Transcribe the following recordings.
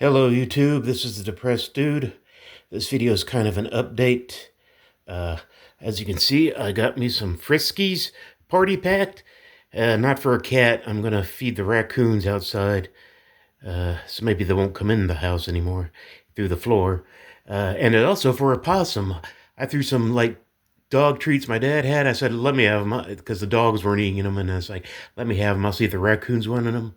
Hello YouTube, this is the Depressed Dude. This video is kind of an update. Uh, as you can see, I got me some Friskies party packed. Not for a cat, I'm gonna feed the raccoons outside. So maybe they won't come in the house anymore through the floor. And it also for a possum. I threw some dog treats my dad had. I said, let me have them because the dogs weren't eating them. And I was like, let me have them. I'll see if the raccoons wanted them.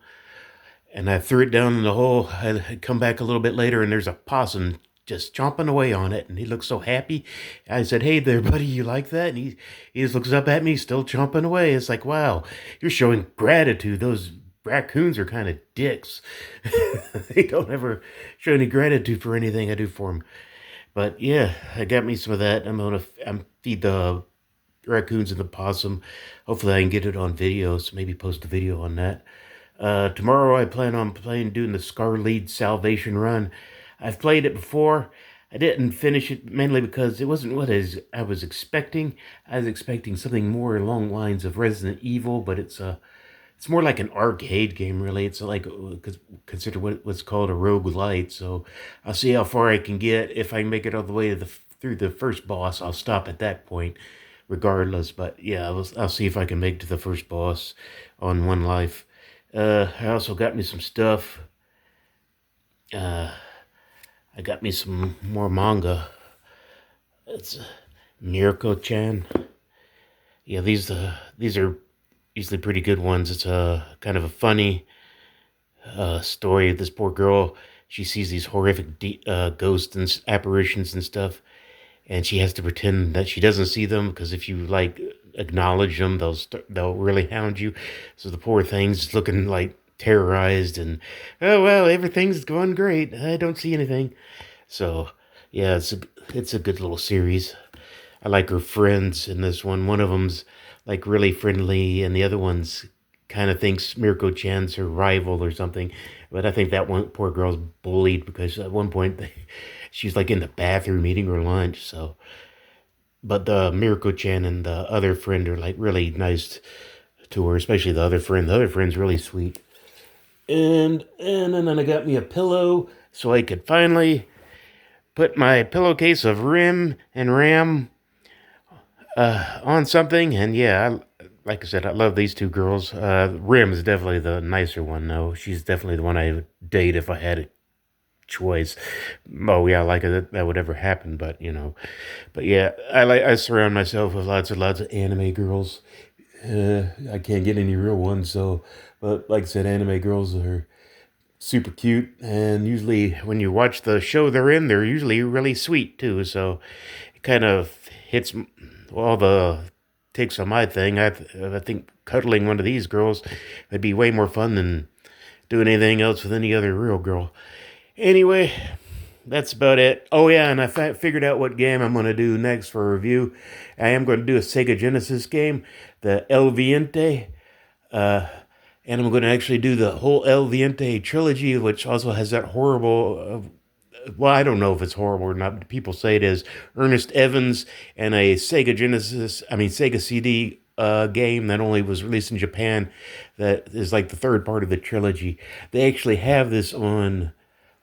And I threw it down in the hole. I come back a little bit later, and there's a possum just chomping away on it, and he looks so happy. I said, "Hey there, buddy, you like that?" And he just looks up at me, still chomping away. It's like, wow, you're showing gratitude. Those raccoons are kind of dicks. They don't ever show any gratitude for anything I do for them. But yeah, I got me some of that. I'm feed the raccoons and the possum. Hopefully, I can get it on video. So maybe post a video on that. Tomorrow I plan on doing the Scar Lead Salvation Run. I've played it before. I didn't finish it mainly because it wasn't what I was expecting. I was expecting something more along the lines of Resident Evil, but it's more like an arcade game, really. It's like consider what's called a roguelite. So I'll see how far I can get. If I can make it all the way to through the first boss, I'll stop at that point, regardless. But yeah, I'll see if I can make it to the first boss on one life. I also got me some stuff. Uh, I got me some more manga. It's Mirko-chan. Yeah, these are usually pretty good ones. It's a kind of a funny story. This poor girl, she sees these horrific ghosts and apparitions and stuff, and she has to pretend that she doesn't see them because if you acknowledge them, they'll really hound you. So the poor thing's looking like terrorized and oh well, everything's going great. I don't see anything. So yeah, it's a good little series. I like her friends in this one. One of them's like really friendly, and the other one's kind of thinks Mirko Chan's her rival or something. But I think that one poor girl's bullied because at one point she's like in the bathroom eating her lunch. So, but the Mirko Chan and the other friend are like really nice to her, especially the other friend. The other friend's really sweet. And then I got me a pillow so I could finally put my pillowcase of Rim and Ram on something. And yeah, like I said, I love these two girls. Rim is definitely the nicer one, though. She's definitely the one I would date if I had a choice. Oh yeah, like that would ever happen, but you know. But yeah, I surround myself with lots of anime girls. I can't get any real ones, so but like I said, anime girls are super cute, and usually when you watch the show they're in, they're usually really sweet too. So it kind of hits all the takes on my thing. I think cuddling one of these girls would be way more fun than doing anything else with any other real girl. Anyway, that's about it. Oh yeah, and I figured out what game I'm going to do next for a review. I am going to do a Sega Genesis game, the El Viente. Uh, and I'm going to actually do the whole El Viente trilogy, which also has that horrible. Well, I don't know if it's horrible or not, but people say it is. Ernest Evans and a Sega CD game that only was released in Japan. That is like the third part of the trilogy. They actually have this on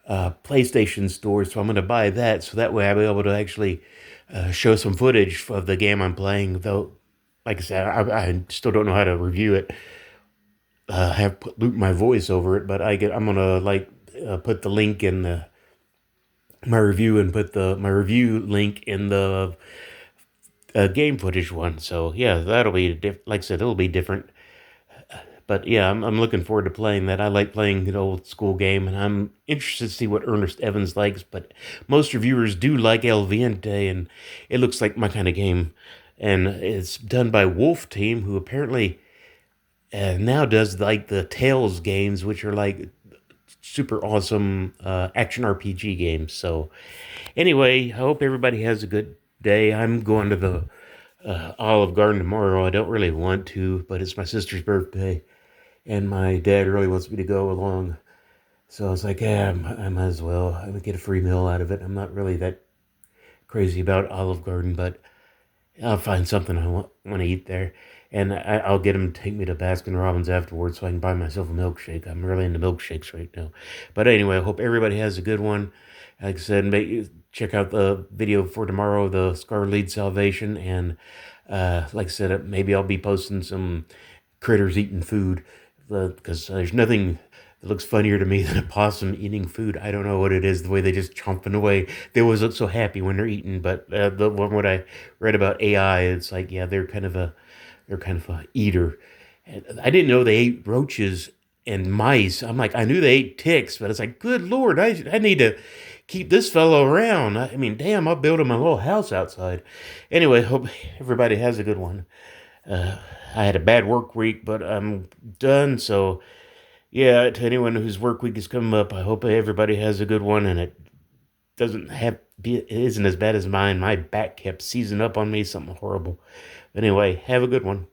PlayStation Store, so I'm going to buy that so that way I'll be able to actually show some footage of the game I'm playing. Though, like I said, I still don't know how to review it. Have loop my voice over it, but I'm gonna put the link in my review and put the my review link in the game footage one. So yeah, that'll be like I said, it'll be different. But yeah, I'm looking forward to playing that. I like playing an old school game, and I'm interested to see what Ernest Evans likes. But most reviewers do like El Viente, and it looks like my kind of game. And it's done by Wolf Team, who apparently now does like the Tales games, which are like super awesome action RPG games. So anyway, I hope everybody has a good day. I'm going to the Olive Garden tomorrow. I don't really want to, but it's my sister's birthday, and my dad really wants me to go along. So I was like, yeah, I might as well. I would get a free meal out of it. I'm not really that crazy about Olive Garden, but I'll find something I want to eat there. And I'll get him to take me to Baskin Robbins afterwards so I can buy myself a milkshake. I'm really into milkshakes right now. But anyway, I hope everybody has a good one. Like I said, check out the video for tomorrow, the Scar Lead Salvation. And like I said, maybe I'll be posting some critters eating food because there's nothing that looks funnier to me than a possum eating food. I don't know what it is, the way they just chomping away. They always look so happy when they're eating. But the one what I read about AI, it's like, yeah, they're kind of a eater. And I didn't know they ate roaches and mice. I'm like, I knew they ate ticks, but it's like, good Lord, I need to keep this fellow around. I mean, damn, I'll build him a little house outside. Anyway, hope everybody has a good one. Uh, I had a bad work week, but I'm done. So, yeah, to anyone whose work week is coming up, I hope everybody has a good one and it doesn't have it isn't as bad as mine. My back kept seizing up on me, something horrible. Anyway, have a good one.